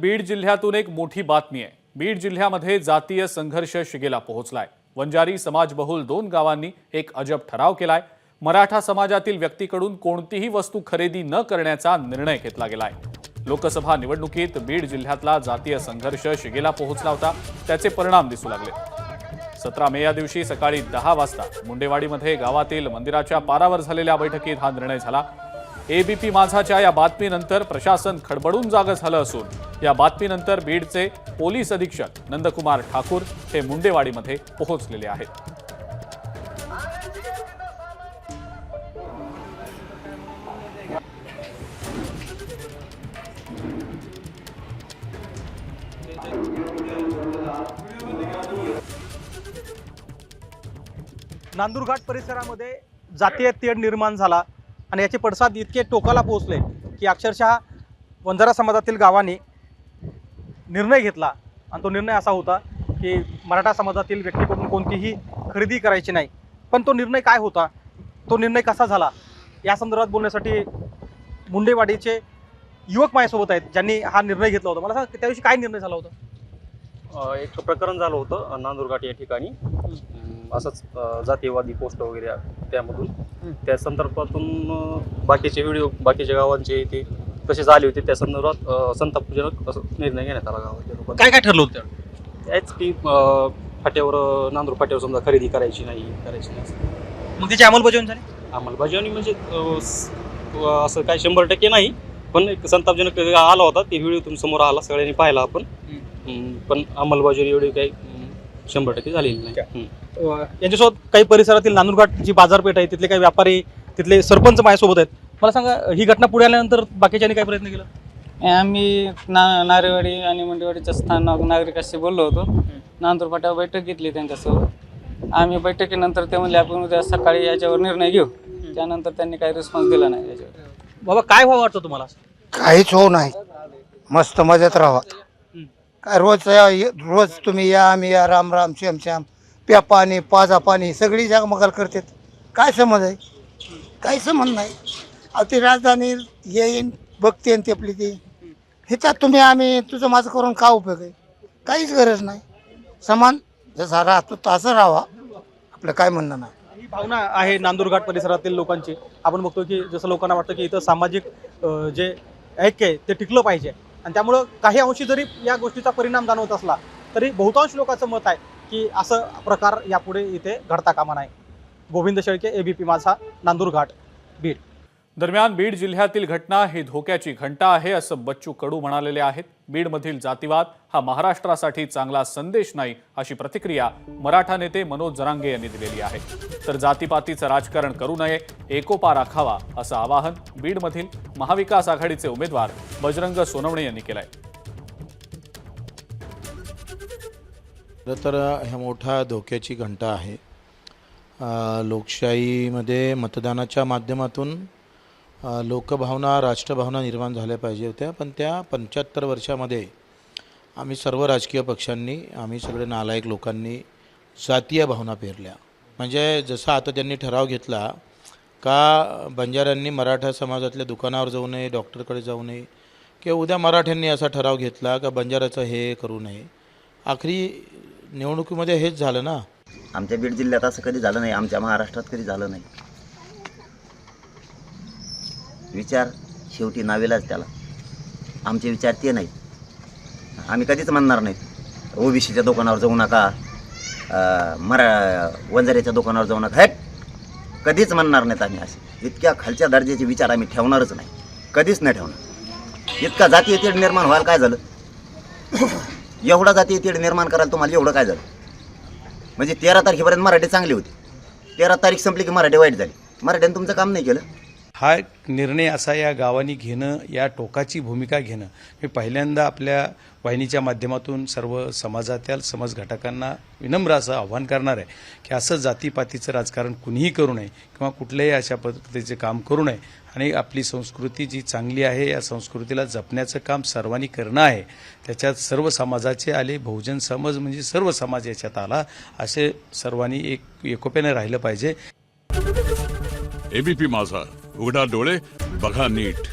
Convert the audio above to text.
बीड जिल्ह्यातून एक मोठी बातमी आहे। बीड जिल्ह्यामध्ये जातीय संघर्ष शिगेला पोहोचलाय। वंजारी समाजबहुल 2 गावांनी एक अजब ठराव केलाय। मराठा समाजातील व्यक्तीकडून कोणतीही वस्तू खरेदी न करण्याचा निर्णय घेतला गेलाय। लोकसभा निवडणुकीत बीड जिल्ह्यातला जातीय संघर्ष शिगेला पोहोचला होता, त्याचे परिणाम दिसू लागले। 17 मे या दिवशी सकाळी 10 वाजता मुंडेवाडीमध्ये गावातील मंदिराच्या पारावर झालेल्या बैठकीत हा निर्णय झाला। एबीपी माझाच्या या बातमीनंतर प्रशासन खडबडून जागं झालं असून या बातमीनंतर बीडचे पोलीस अधीक्षक नंदकुमार ठाकूर हे मुंडेवाडीमध्ये पोहोचलेले आहेत। नांदूरघाट परिसरामध्ये जातीय तेढ निर्माण झाला आणि याचे पडसाद इतके टोकाला पोहोचले की अक्षरशः वंजारा समाजातील गावांनी निर्णय घेतला आणि तो निर्णय असा होता की मराठा समाजातील व्यक्तीकडून कोणतीही खरेदी करायची नाही। पण तो निर्णय काय होता, तो निर्णय कसा झाला, या संदर्भात बोलण्यासाठी मुंडेवाडीचे युवक माझ्यासोबत आहेत ज्यांनी हा निर्णय घेतला होता। मला सांग, त्या दिवशी काय निर्णय झाला होता? एक प्रकरण झालं होतं नांदूरघाट या ठिकाणी, असंच जातीयवादी पोस्ट वगैरे त्यामधून त्या संदर्भातून बाकीचे व्हिडिओ बाकीच्या गावांचे ते कसे झाले होते त्या संदर्भात संतापजनक असं निर्णय घेण्यात आला गावाच्या लोकांना। काय काय ठरलं होतं? याच की फाट्यावर नांदूर फाट्यावर समजा खरेदी करायची नाही मग त्याची अंमलबजावणी झाली? अंमलबजावणी म्हणजे असं काय 100% नाही, पण एक संतापजनक आला होता, ते व्हिडिओ तुम समोर आला, सगळ्यांनी पाहिला आपण, पण अंमलबजावणी एवढी काही 100% झालेली नाही। यांच्यासोबत काही परिसरातील नांदूरघाट जी बाजारपेठ आहे तिथले काही व्यापारी, तिथले सरपंच माझ्यासोबत आहेत। मला सांगा, ही घटना पुढे आल्यानंतर बाकीच्यांनी काय प्रयत्न केला? आम्ही नारेवाडी आणि मुंडेवाडीच्या स्थानिक नागरिकांशी बोललो होतो। नांदूर फाट्यावर बैठक घेतली त्यांच्यासोबत। आम्ही बैठकीनंतर ते म्हणले आपण उद्या सकाळी याच्यावर निर्णय घेऊ। त्यानंतर त्यांनी काही रिस्पॉन्स दिला नाही याच्यावर। बाबा, काय व्हावं वाटतं तुम्हाला? काहीच होऊ नाही, मस्त मजेत राहा। काय रोज तुम्ही या, आम्ही या, राम राम श्याम श्याम, प्या पाणी पाजा पाणी, सगळी जगमगाल करतात। काय समज आहे? काही समज नाही। अहो, ती राजधानी येईन बघते ते आपली ती ह्याच्यात तुम्ही आम्ही तुझं माझं करून का उपयोग आहे? काहीच गरज नाही। समान जसा राहतो तसं राहावा, आपलं काय म्हणणं नाही। ही भावना आहे नांदूरघाट परिसरातील लोकांची। आपण बघतो की जसं लोकांना वाटतं की इथं सामाजिक जे ऐक्य आहे ते टिकलं पाहिजे आणि त्यामुळं काही अंशी जरी या गोष्टीचा परिणाम जाणवत असला तरी बहुतांश लोकांचं मत आहे की असं प्रकार यापुढे इथे घडता कामा नाही। गोविंद शेळके, एबीपी माझा, नांदूरघाट, बीड। दरम्यान बीड जिल्ह्यातील घटना ही धोक्याची घंटा आहे असं बच्चू कडू म्हणालेले आहेत। बीडमधील जातीवाद हा महाराष्ट्रासाठी चांगला संदेश नाही अशी प्रतिक्रिया मराठा नेते मनोज जरांगे यांनी दिलेली आहे। तर जातीपातीचं राजकारण करू नये, एकोपा राखावा असं आवाहन बीडमधील महाविकास आघाडीचे उमेदवार बजरंग सोनवणे यांनी केलंय। तर ह्या मोठा धोक्याची घंटा आहे। लोकशाहीमध्ये मतदानाच्या माध्यमातून लोकभावना, राष्ट्रभावना निर्माण झाल्या पाहिजे होत्या, पण त्या 75 वर्षामध्ये आम्ही सर्व राजकीय पक्षांनी, आम्ही सगळे नालायक लोकांनी जातीय भावना पेरल्या। म्हणजे जसं आता त्यांनी ठराव घेतला का बंजाऱ्यांनी मराठा समाजातल्या दुकानावर जाऊ नये, डॉक्टरकडे जाऊ नये, किंवा उद्या मराठ्यांनी असा ठराव घेतला का बंजाराचं हे करू नये। आखरी निवडणुकीमध्ये हेच झालं ना। आमच्या बीड जिल्ह्यात असं कधी झालं नाही, आमच्या महाराष्ट्रात कधी झालं नाही। विचार शेवटी नावेलाच त्याला, आमचे विचार ते नाहीत। आम्ही कधीच म्हणणार नाहीत ओबीसीच्या दुकानावर जाऊ नका, वंजाऱ्याच्या दुकानावर जाऊ नका, कधीच म्हणणार नाहीत आम्ही। असे इतक्या खालच्या दर्जाचे विचार आम्ही ठेवणारच नाही, कधीच नाही ठेवणार। इतका जातीय तेढ निर्माण व्हायला काय झालं? एवढा जातीय तेढ निर्माण करायला तुम्हाला एवढं काय झालं? म्हणजे 13 तारखेपर्यंत मराठी चांगली होती, 13 तारीख संपली की मराठी वाईट झाली। मराठ्याने तुमचं काम नाही केलं। हा निर्णय असा या गावांनी घेणं, या टोकाची भूमिका घेणं, मी पहिल्यांदा आपल्या वाहिनीच्या माध्यमातून सर्व समाजातील समाज घटकांना विनम्र असं आव्हान करणार आहे की असं जातीपातीचं राजकारण कुणीही करू नये किंवा कुठल्याही अशा पद्धतीचे काम करू नये आणि आपली संस्कृती जी चांगली आहे या संस्कृतीला जपण्याचं काम सर्वांनी करणं आहे। त्याच्यात सर्व समाजाचे आले, बहुजन समाज म्हणजे सर्व समाज याच्यात आला, असे सर्वांनी एकोप्याने राहिलं पाहिजे। एबीपी माझा, उघडा डोळे बघा नीट।